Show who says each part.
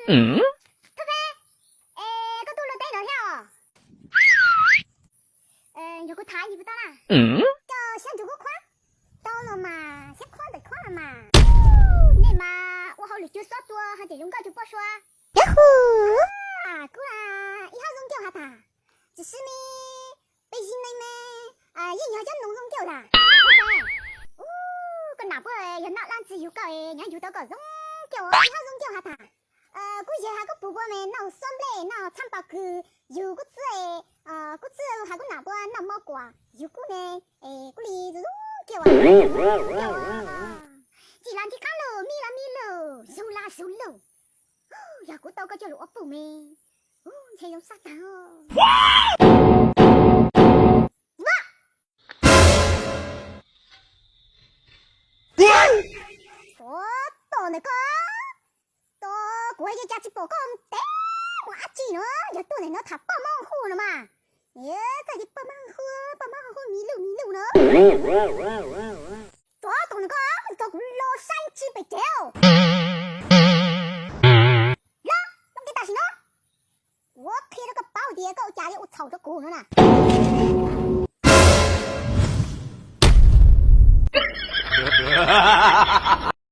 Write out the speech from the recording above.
Speaker 1: 特飞，个多了带了跳。有个他衣服到啦。叫想做个款，到了嘛，先款得款了嘛。你嘛，我好绿就少多，还得用高就不说。呀呼！啊，过来，一下用掉下他，只是呢，北京的呢，一下就弄掉啦。個拿波又拿爛自由搞誒，人要到個用掉，一下用掉下他。估計下個婆婆們拿酸嘞，拿餐包去，有個字誒，個字下個拿波拿毛瓜，有個呢，個哩就用掉啊。既然去看咯，咪咯，收啦收咯。呀，個到個叫我父咩？才用撒旦哦。到那個，到過去家去報告，我記了，要到那他幫忙活了嘛？在這幫忙活迷路了。到那個，到老山雞北掉。啦，弄給大行了，我開了個寶碟，到家裡我吵着過了呢。哈哈哈哈哈！